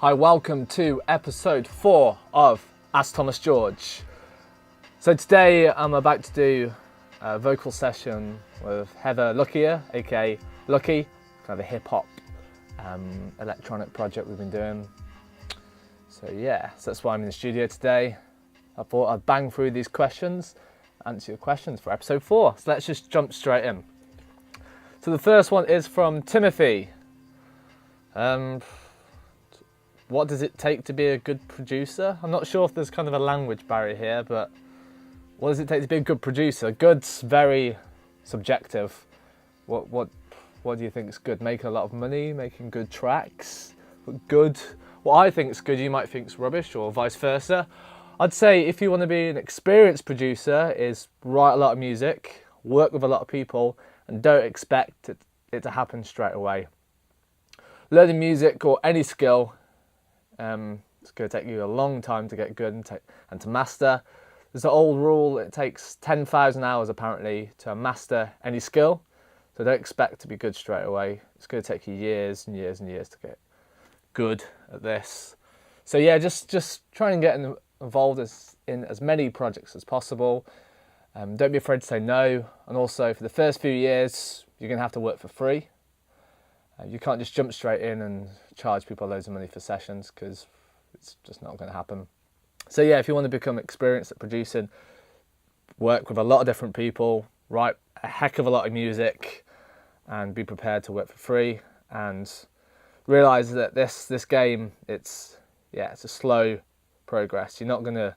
Hi, welcome to episode 4 of Ask Thomas George. So today I'm about to do a vocal session with Heather Luckier, aka Lucky, kind of a hip-hop electronic project we've been doing. So that's why I'm in the studio today. I thought I'd bang through these questions, answer your questions for episode 4. So let's just jump straight in. So the first one is from Timothy. What does it take to be a good producer? I'm not sure if there's kind of a language barrier here, but what does it take to be a good producer? Good's very subjective. What do you think is good? Making a lot of money, making good tracks? Good. What I think is good, you might think is rubbish, or vice versa. I'd say if you want to be an experienced producer, is write a lot of music, work with a lot of people, and don't expect it to happen straight away. Learning music or any skill, it's going to take you a long time to get good and to master. There's an old rule, it takes 10,000 hours apparently to master any skill. So don't expect to be good straight away. It's going to take you years and years and years to get good at this. So just try and get involved in as many projects as possible. Don't be afraid to say no. And also for the first few years, you're going to have to work for free. You can't just jump straight in and charge people loads of money for sessions, because it's just not going to happen. So if you want to become experienced at producing, work with a lot of different people, write a heck of a lot of music, and be prepared to work for free, and realise that this game, it's a slow progress. You're not going to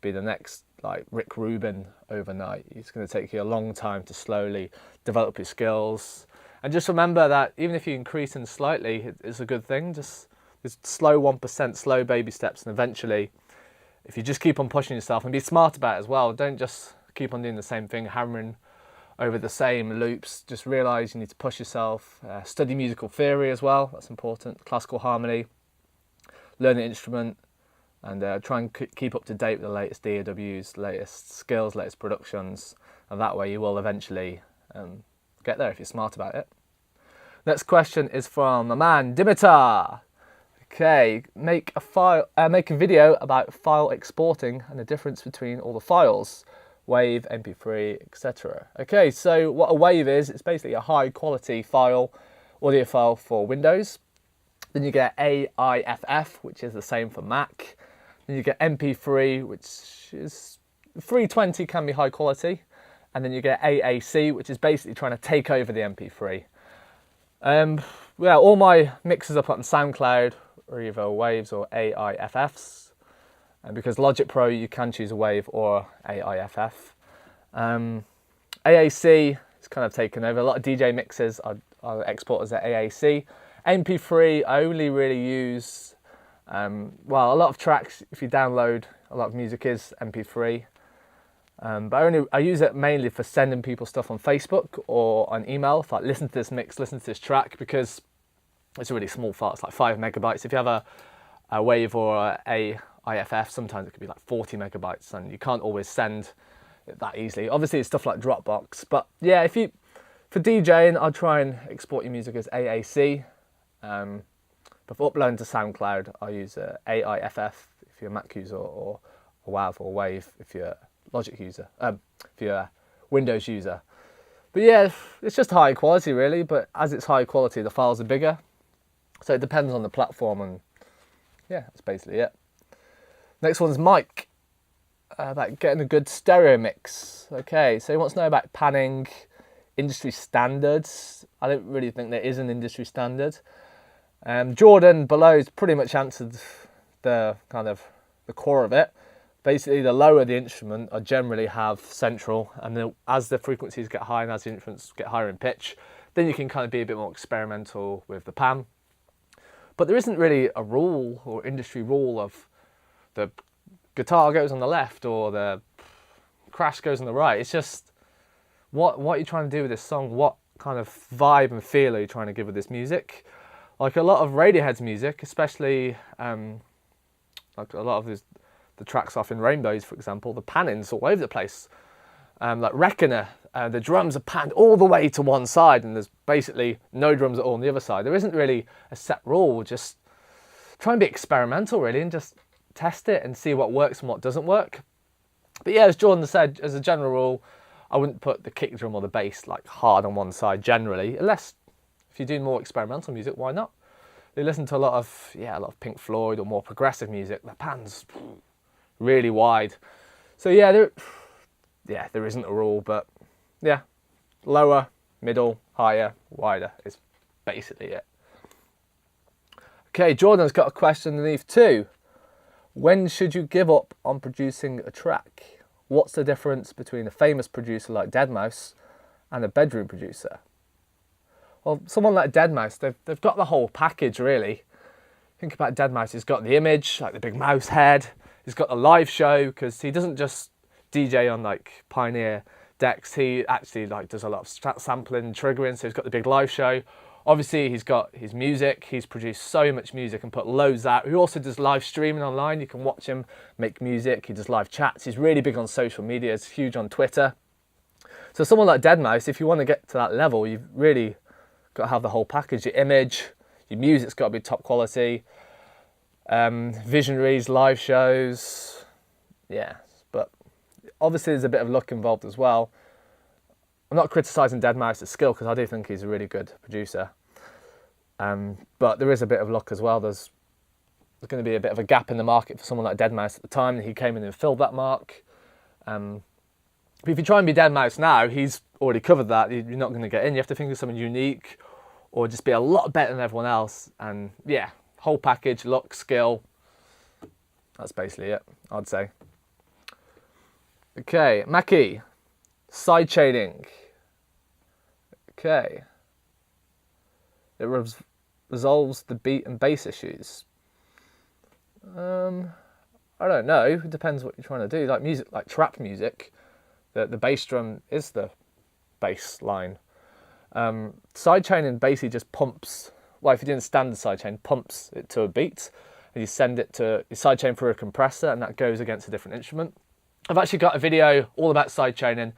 be the next like Rick Rubin overnight. It's going to take you a long time to slowly develop your skills. And just remember that even if you increase in slightly, it's a good thing. Just slow 1%, slow baby steps, and eventually, if you just keep on pushing yourself and be smart about it as well, don't just keep on doing the same thing, hammering over the same loops. Just realise you need to push yourself. Study musical theory as well, that's important. Classical harmony, learn an instrument, and try and keep up to date with the latest DAWs, latest skills, latest productions, and that way you will eventually get there if you're smart about it. Next question is from my man Dimitar. Okay, make a video about file exporting and the difference between all the files, WAV, MP3, etc. Okay, so what a WAV is, it's basically a high quality file, audio file for Windows. Then you get AIFF, which is the same for Mac. Then you get MP3, which is 320, can be high quality. And then you get AAC, which is basically trying to take over the MP3. All my mixes are put on SoundCloud, or either WAVs or AIFFs. And because Logic Pro, you can choose a WAV or AIFF. AAC is kind of taken over. A lot of DJ mixes are exported as AAC. MP3, I only really use, a lot of tracks, if you download, a lot of music is MP3. But I use it mainly for sending people stuff on Facebook or on email. If I listen to this mix, listen to this track, because it's a really small file. It's like 5 megabytes. If you have a WAV or a AIFF, sometimes it could be like 40 megabytes, and you can't always send it that easily. Obviously, it's stuff like Dropbox. But for DJing, I'll try and export your music as AAC. But for uploading to SoundCloud, I use AIFF if you're a Mac user, or a WAV or WAV if you're a Logic user, if you're a Windows user. But it's just high quality really, but as it's high quality, the files are bigger. So it depends on the platform, and that's basically it. Next one's Mike, about getting a good stereo mix. Okay, so he wants to know about panning, industry standards. I don't really think there is an industry standard. Jordan below's pretty much answered the core of it. Basically, the lower the instrument, I generally have central, and then as the frequencies get higher and as the instruments get higher in pitch, then you can kind of be a bit more experimental with the pan. But there isn't really a rule or industry rule of the guitar goes on the left or the crash goes on the right. It's just what are you trying to do with this song? What kind of vibe and feel are you trying to give with this music? Like a lot of Radiohead's music, especially like a lot of the tracks off in Rainbows, for example, the panning's all over the place. Like Reckoner, the drums are panned all the way to one side, and there's basically no drums at all on the other side. There isn't really a set rule, just try and be experimental really and just test it and see what works and what doesn't work. But yeah, as Jordan said, as a general rule, I wouldn't put the kick drum or the bass like hard on one side generally, unless if you're doing more experimental music, why not? They listen to a lot of Pink Floyd or more progressive music. The pan's really wide. So yeah, there isn't a rule, but yeah, lower, middle, higher, wider is basically it. Okay, Jordan's got a question underneath too. When should you give up on producing a track? What's the difference between a famous producer like Deadmau5 and a bedroom producer? Well, someone like Deadmau5, they've got the whole package really. Think about Deadmau5, he's got the image, like the big mouse head. He's got the live show, because he doesn't just DJ on like Pioneer decks. He actually like does a lot of sampling, triggering, so he's got the big live show. Obviously, he's got his music. He's produced so much music and put loads out. He also does live streaming online. You can watch him make music. He does live chats. He's really big on social media. He's huge on Twitter. So someone like Deadmau5, if you want to get to that level, you've really got to have the whole package. Your image, your music's got to be top quality. Visionaries, live shows. Yeah, but obviously there's a bit of luck involved as well. I'm not criticising Deadmau5's skill, because I do think he's a really good producer. But there is a bit of luck as well. There's going to be a bit of a gap in the market for someone like Deadmau5 at the time. He came in and filled that mark. But if you try and be Deadmau5 now, he's already covered that. You're not going to get in. You have to think of something unique or just be a lot better than everyone else. And yeah, whole package, luck, skill. That's basically it, I'd say. Okay, Mackie. Sidechaining. Okay. It resolves the beat and bass issues. I don't know. It depends what you're trying to do. Like music, like trap music, the bass drum is the bass line. Sidechaining basically just pumps. Well, if you're doing standard sidechain, pumps it to a beat, and you send it to you sidechain through a compressor, and that goes against a different instrument. I've actually got a video all about sidechaining.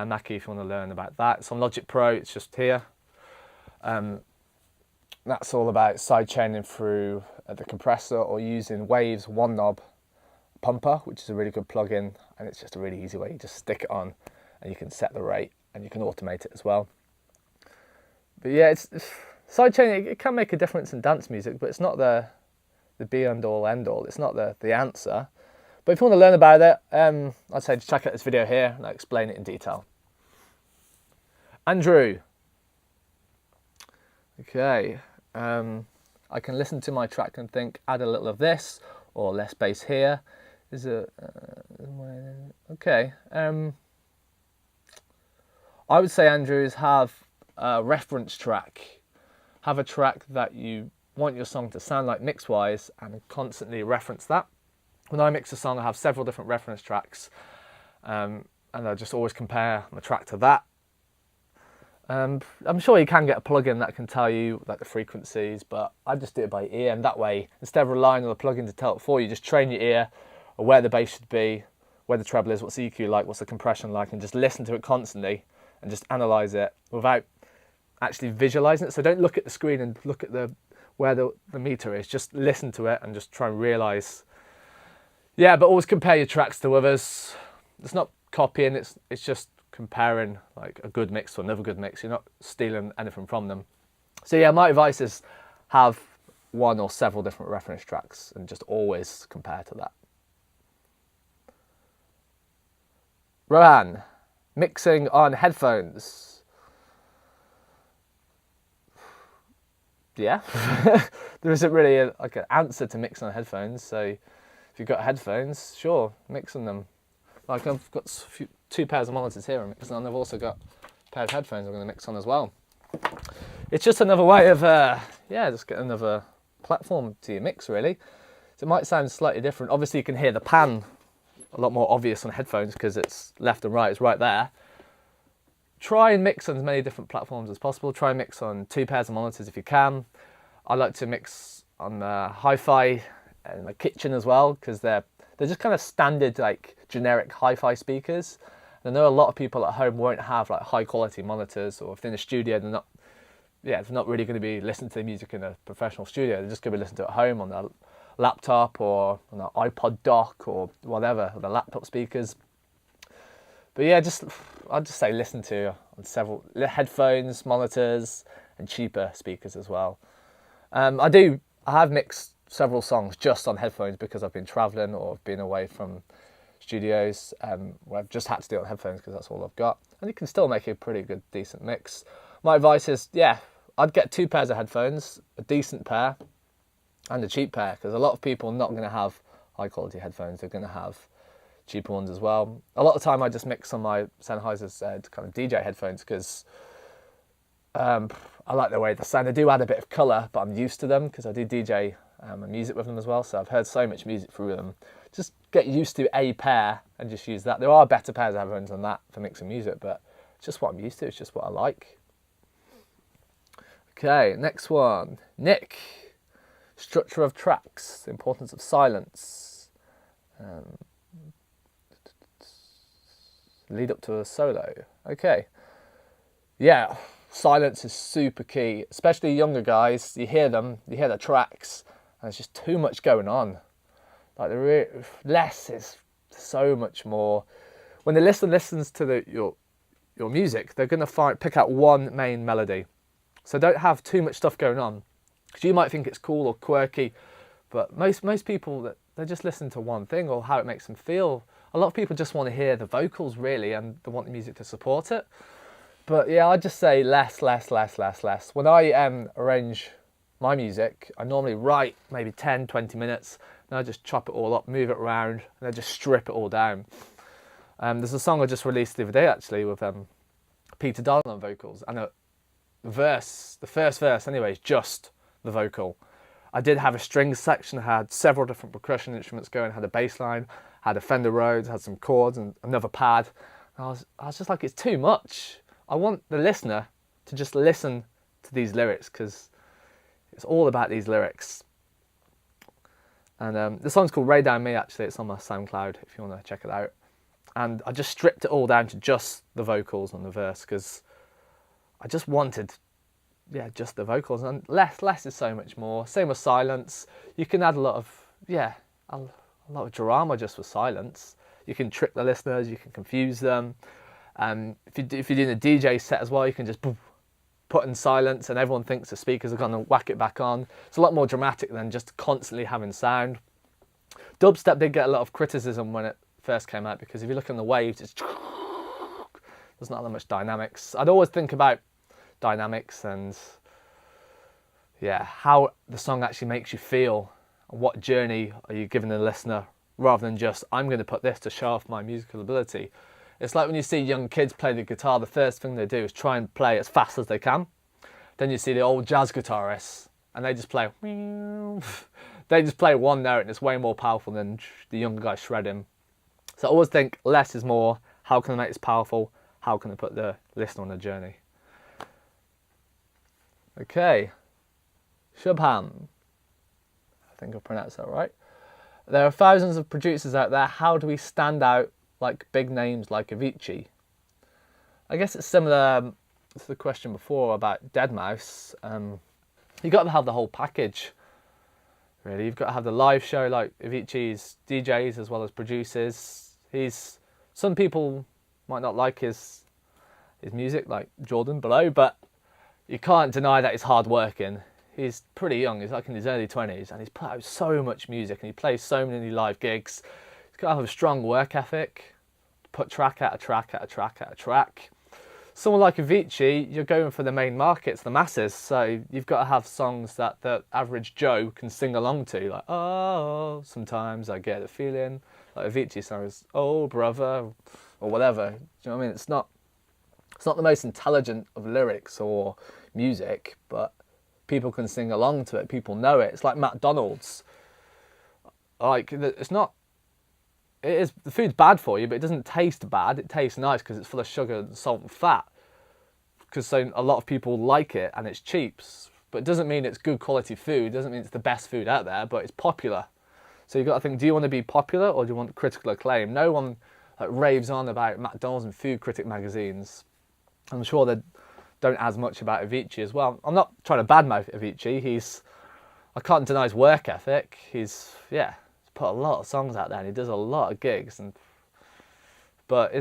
Mackie, if you want to learn about that, it's on Logic Pro. It's just here. That's all about sidechaining through the compressor or using Wave's one knob pumper, which is a really good plugin, and it's just a really easy way. You just stick it on, and you can set the rate, and you can automate it as well. But yeah, it's sidechaining. It can make a difference in dance music, but it's not the be and all end all. It's not the answer. But if you want to learn about it, I'd say just check out this video here and I'll explain it in detail. Andrew. Okay. I can listen to my track and think, add a little of this or less bass here. Okay. I would say, Andrew, is have a reference track. Have a track that you want your song to sound like mix-wise and constantly reference that. When I mix a song, I have several different reference tracks, and I just always compare my track to that. I'm sure you can get a plugin that can tell you like the frequencies, but I just do it by ear, and that way, instead of relying on the plugin to tell it for you, just train your ear or where the bass should be, where the treble is, what's the EQ like, what's the compression like, and just listen to it constantly and just analyze it without actually visualizing it. So don't look at the screen and look at where the meter is. Just listen to it and just try and realize. Yeah, but always compare your tracks to others. It's not copying, it's just comparing like a good mix to another good mix. You're not stealing anything from them. So yeah, my advice is have one or several different reference tracks and just always compare to that. Rohan, mixing on headphones. Yeah, there isn't really an answer to mixing on headphones. So if you've got headphones, sure, mix on them. Like I've got two pairs of monitors here I'm mixing on. I've also got a pair of headphones I'm going to mix on as well. It's just another way of, just get another platform to your mix really. So it might sound slightly different. Obviously you can hear the pan a lot more obvious on headphones because it's left and right, it's right there. Try and mix on as many different platforms as possible. Try and mix on two pairs of monitors if you can. I like to mix on hi-fi in my kitchen as well because they're just kind of standard like generic hi-fi speakers. And I know a lot of people at home won't have like high quality monitors, or if they're in a studio they're not they're not really going to be listening to the music in a professional studio. They're just going to be listening to it at home on their laptop or on their iPod dock or whatever, or their laptop speakers. But yeah, I'd just say listen to on several headphones, monitors, and cheaper speakers as well. I have mixed several songs just on headphones because I've been travelling or I've been away from studios where I've just had to do it on headphones because that's all I've got. And you can still make a pretty good, decent mix. My advice is, I'd get 2 pairs of headphones, a decent pair and a cheap pair, because a lot of people are not going to have high quality headphones. They're going to have cheaper ones as well. A lot of the time I just mix on my Sennheiser's kind of DJ headphones because I like the way they sound. They do add a bit of colour, but I'm used to them because I do DJ and music with them as well, so I've heard so much music through them. Just get used to a pair and just use that. There are better pairs of headphones than that for mixing music, but it's just what I'm used to. It's just what I like. Okay, next one. Nick. Structure of tracks. The importance of silence. Lead up to a solo. Okay. Yeah, silence is super key, especially younger guys. You hear them, you hear the tracks, and there's just too much going on. Like less is so much more. When the listener listens to your music, they're going to pick out one main melody. So don't have too much stuff going on, because you might think it's cool or quirky, but most people, they just listen to one thing or how it makes them feel. A lot of people just want to hear the vocals really, and they want the music to support it. But yeah, I'd just say less. When I arrange my music, I normally write maybe 10, 20 minutes, and I just chop it all up, move it around, and I just strip it all down. There's a song I just released the other day actually with Peter Darling on vocals, and the first verse anyway, is just the vocal. I did have a strings section, had several different percussion instruments going, had a bass line, had a Fender Rhodes, had some chords and another pad. And I was just like, it's too much. I want the listener to just listen to these lyrics because it's all about these lyrics. And the song's called Ray Down Me actually. It's on my SoundCloud if you want to check it out. And I just stripped it all down to just the vocals on the verse because I just wanted, just the vocals, and less is so much more. Same with silence. You can add a lot of drama just with silence. You can trick the listeners, you can confuse them. If you're doing a DJ set as well, you can just put in silence and everyone thinks the speakers are going to whack it back on. It's a lot more dramatic than just constantly having sound. Dubstep did get a lot of criticism when it first came out because if you look on the waves, there's not that much dynamics. I'd always think about dynamics and how the song actually makes you feel. What journey are you giving the listener, rather than just, I'm going to put this to show off my musical ability. It's like when you see young kids play the guitar, the first thing they do is try and play as fast as they can. Then you see the old jazz guitarists and they just play one note and it's way more powerful than the younger guy shredding. So I always think less is more. How can I make this powerful? How can I put the listener on a journey? Okay, Shubham. I think I pronounced that right. There are thousands of producers out there. How do we stand out like big names like Avicii? I guess it's similar to the question before about Deadmau5. You've got to have the whole package, really. You've got to have the live show like Avicii's DJs as well as producers. Some people might not like his music, like Jordan below, but you can't deny that he's hard working. He's pretty young, he's like in his early 20s, and he's put out so much music and he plays so many live gigs. He's got to have a strong work ethic, put track out of track. Someone like Avicii, you're going for the main markets, the masses, so you've got to have songs that the average Joe can sing along to, like, oh, sometimes I get a feeling. Like Avicii songs, oh brother, or whatever. Do you know what I mean? It's not the most intelligent of lyrics or music, but people can sing along to it. People know it. It's like McDonald's. Like, the food's bad for you, but it doesn't taste bad. It tastes nice because it's full of sugar and salt and fat. Because so a lot of people like it and it's cheap. But it doesn't mean it's good quality food. It doesn't mean it's the best food out there, but it's popular. So you've got to think, do you want to be popular or do you want critical acclaim? No one raves on about McDonald's and food critic magazines. I'm sure that don't as much about Avicii as well. I'm not trying to badmouth Avicii. I can't deny his work ethic. He's put a lot of songs out there and he does a lot of gigs. But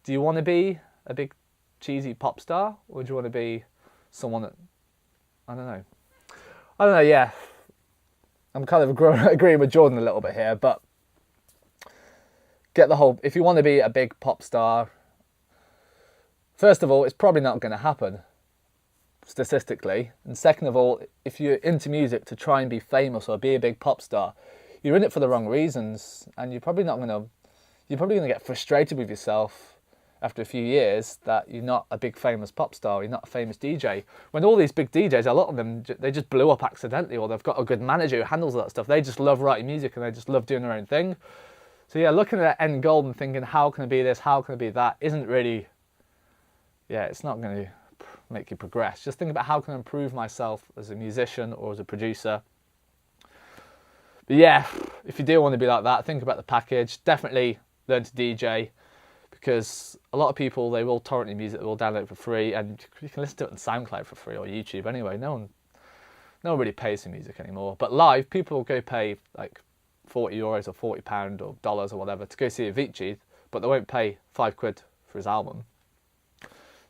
do you want to be a big cheesy pop star, or do you want to be someone that, I don't know, yeah. I'm kind of agreeing with Jordan a little bit here, but if you want to be a big pop star, first of all, it's probably not going to happen statistically. And second of all, if you're into music to try and be famous or be a big pop star, you're in it for the wrong reasons, and you're probably going to get frustrated with yourself after a few years that you're not a big famous pop star, you're not a famous DJ. When all these big DJs, a lot of them, they just blew up accidentally, or they've got a good manager who handles that stuff. They just love writing music and they just love doing their own thing. So yeah, looking at that end goal and thinking, how can I be this, how can I be that, isn't really, it's not going to make you progress. Just think about how can I improve myself as a musician or as a producer. But yeah, if you do want to be like that, think about the package. Definitely learn to DJ, because a lot of people, they will torrent your music, they will download it for free, and you can listen to it on SoundCloud for free or YouTube anyway. No one really pays for music anymore. But live, people will go pay like €40 or £40 or dollars or whatever to go see Avicii, but they won't pay £5 for his album.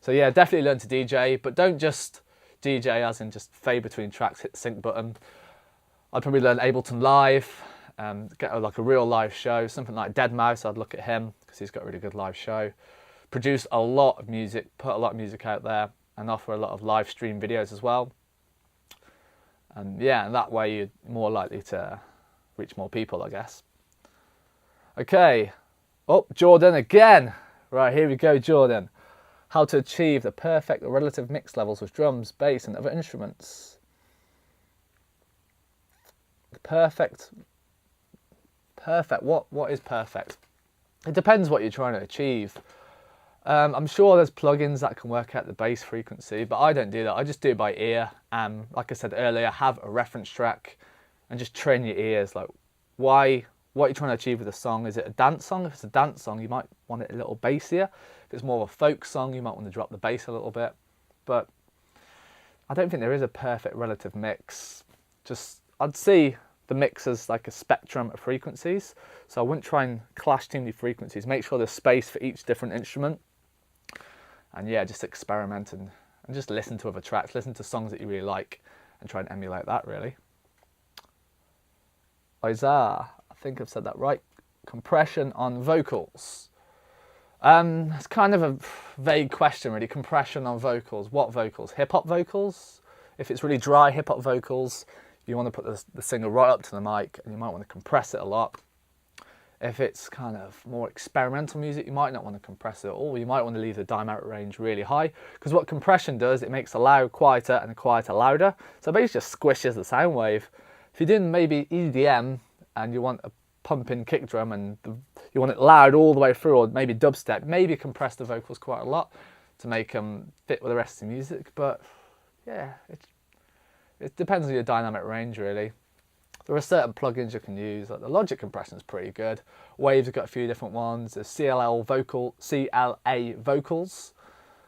So yeah, definitely learn to DJ, but don't just DJ as in just fade between tracks, hit the sync button. I'd probably learn Ableton Live, get like a real live show, something like Deadmau5. I'd look at him because he's got a really good live show. Produce a lot of music, put a lot of music out there, and offer a lot of live stream videos as well. And yeah, and that way you're more likely to reach more people, I guess. Okay, Jordan again. Right, here we go, Jordan. How to achieve the perfect relative mix levels with drums, bass, and other instruments. Perfect. What is perfect? It depends what you're trying to achieve. I'm sure there's plugins that can work out the bass frequency, but I don't do that. I just do it by ear. Like I said earlier, have a reference track and just train your ears. Like, what you're trying to achieve with a song. Is it a dance song? If it's a dance song, you might want it a little bassier. If it's more of a folk song, you might want to drop the bass a little bit. But I don't think there is a perfect relative mix. I'd see the mix as like a spectrum of frequencies. So I wouldn't try and clash too many frequencies. Make sure there's space for each different instrument. And yeah, just experiment and just listen to other tracks, listen to songs that you really like and try and emulate that, really. Isaiah, I think I've said that right. Compression on vocals. It's kind of a vague question, really. Compression on vocals. What vocals? Hip-hop vocals? If it's really dry hip-hop vocals, you want to put the singer right up to the mic and you might want to compress it a lot. If it's kind of more experimental music, you might not want to compress it at all. You might want to leave the dynamic range really high, because what compression does, it makes the loud quieter and the quieter louder. So it basically just squishes the sound wave. If you're doing maybe EDM and you want a pumping kick drum and you want it loud all the way through, or maybe dubstep, maybe compress the vocals quite a lot to make them fit with the rest of the music. But yeah, it depends on your dynamic range, really. There are certain plugins you can use, like the Logic compression is pretty good. Waves have got a few different ones. There's CLA Vocals,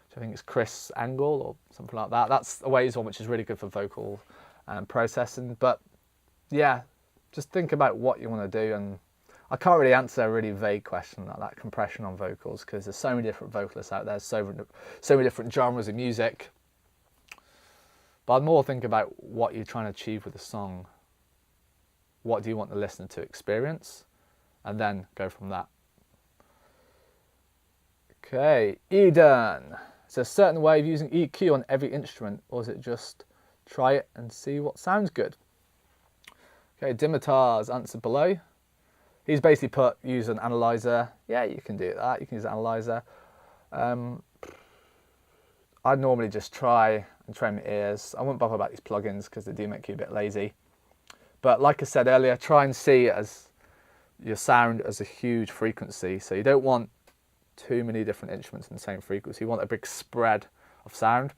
which I think is Chris Angle or something like that. That's a Waves one which is really good for vocal processing. But yeah, just think about what you want to do. And I can't really answer a really vague question like that, compression on vocals, because there's so many different vocalists out there, so many different genres of music. But I'd more think about what you're trying to achieve with the song. What do you want the listener to experience? And then go from that. Okay, Eden. Is there a certain way of using EQ on every instrument, or is it just try it and see what sounds good? Okay, Dimitar's answer below. He's basically use an analyzer. Yeah, you can do that. You can use an analyzer. I'd normally just try and train my ears. I wouldn't bother about these plugins because they do make you a bit lazy. But like I said earlier, try and see your sound as a huge frequency. So you don't want too many different instruments in the same frequency. You want a big spread of sound.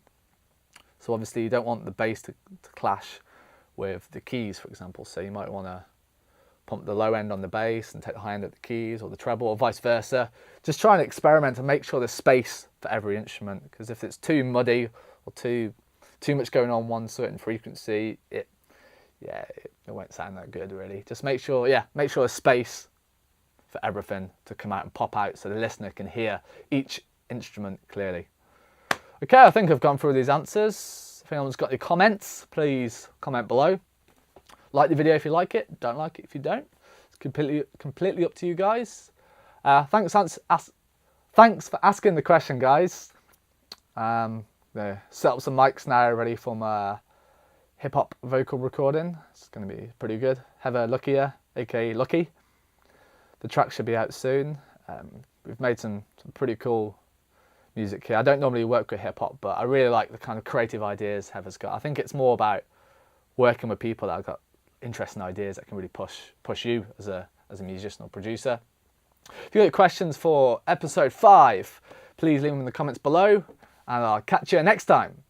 So obviously you don't want the bass to clash with the keys, for example. So you might want to pump the low end on the bass and take the high end at the keys, or the treble, or vice versa. Just try and experiment and make sure there's space for every instrument, because if it's too muddy or too much going on one certain frequency, it won't sound that good really. Just make sure there's space for everything to come out and pop out so the listener can hear each instrument clearly. Okay, I think I've gone through these answers. If anyone's got any comments, please comment below. Like the video if you like it, don't like it if you don't. It's completely up to you guys. Thanks for asking the question, guys. Set up some mics now ready for my hip-hop vocal recording. It's going to be pretty good. Heather Luckier, aka Lucky. The track should be out soon. We've made some pretty cool music here. I don't normally work with hip-hop, but I really like the kind of creative ideas Heather's got. I think it's more about working with people that have got interesting ideas that can really push you as a musician or producer. If you've got questions for episode 5, please leave them in the comments below, and I'll catch you next time.